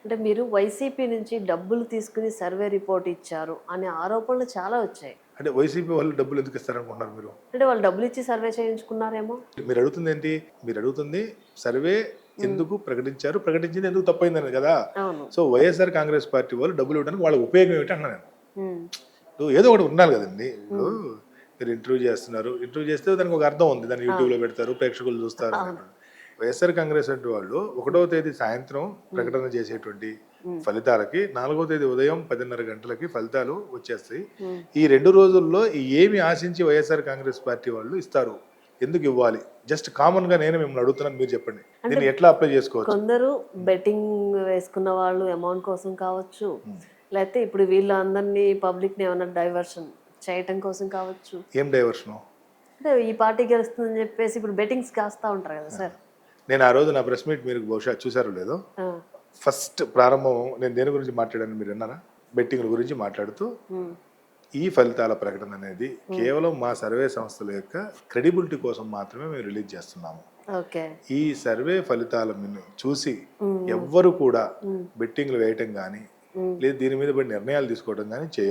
అంటే మీరు వైసీపీ నుంచి డబ్బులు తీసుకుని సర్వే రిపోర్ట్ ఇచ్చారు అనే ఆరోపణలు చాలా వచ్చాయి. అంటే వైసీపీ వాళ్ళు డబ్బులు ఎందుకు ఇస్తారనుకుంటున్నారు మీరు? అంటే వాళ్ళు డబ్బులు ఇచ్చి సర్వే చేయించుకున్నారేమో. మీరు అడుగుతుంది ఏంటి? మీరు అడుగుతుంది సర్వే ఎందుకు ప్రకటించారు, ప్రకటించింది ఎందుకు తప్పైందని కదా. అవును. సో వైఎస్ఆర్ కాంగ్రెస్ పార్టీ వాళ్ళు డబ్బులు ఇవ్వడానికి వాళ్ళ ఉపయోగం ఏమిటి అన్నా నేను. ఉమ్, ఇప్పుడు ఏదో ఒకటి ఉండాలి కదండి. ఇప్పుడు మీరు ఇంటర్వ్యూ చేస్తున్నారు, ఇంటర్వ్యూ చేస్తే దానికి ఒక అర్థం ఉంది, దాన్ని యూట్యూబ్లో పెడతారు, ప్రేక్షకులు చూస్తారు. వైఎస్ఆర్ కాంగ్రెస్ అంటే వాళ్ళు 1వ తేదీ సాయంత్రం ప్రకటన చేసేటువంటి ఫలితాలకి 4వ తేదీ ఉదయం 10:30 గంటలకి ఫలితాలు వచ్చేస్తాయి. ఈ 2 రోజుల్లో ఏమి ఆశించి వైఎస్ఆర్ కాంగ్రెస్ పార్టీ వాళ్ళు ఇస్తారు, ఎందుకు ఇవ్వాలి? జస్ట్ కామన్ గా నేను మిమ్మల్ని అడుగుతున్నాను, మీరు చెప్పండి దీన్ని ఎట్లా అప్లై చేసుకోవచ్చు? కొందరు బెట్టింగ్ వేసుకున్న వాళ్ళు అమౌంట్ కోసం కావచ్చు, లేకపోతే ఇప్పుడు వీళ్ళందరినీ పబ్లిక్ ని ఏమైనా డైవర్షన్ చేయటం కోసం కావచ్చు. ఏం డైవర్షను? అంటే ఈ పార్టీ గెలుస్తుందని చెప్పేసి ఇప్పుడు బెట్టింగ్స్ కాస్తా ఉంటారు కదా సార్. నేను ఆ రోజు నా ప్రెస్ మీట్ మీరు బహుశా చూసారో లేదో, ఫస్ట్ ప్రారంభం నేను దేని గురించి మాట్లాడాను మీరు విన్నారా? బెట్టింగ్ గురించి మాట్లాడుతూ ఈ ఫలితాల ప్రకటన అనేది కేవలం మా సర్వే సంస్థల యొక్క క్రెడిబిలిటీ కోసం మాత్రమే మేము రిలీజ్ చేస్తున్నాము. ఈ సర్వే ఫలితాలను చూసి ఎవ్వరు కూడా బెట్టింగ్లు వేయటం కానీ లేదు దీని మీద నిర్ణయాలు తీసుకోవడం కానీ చేయరు.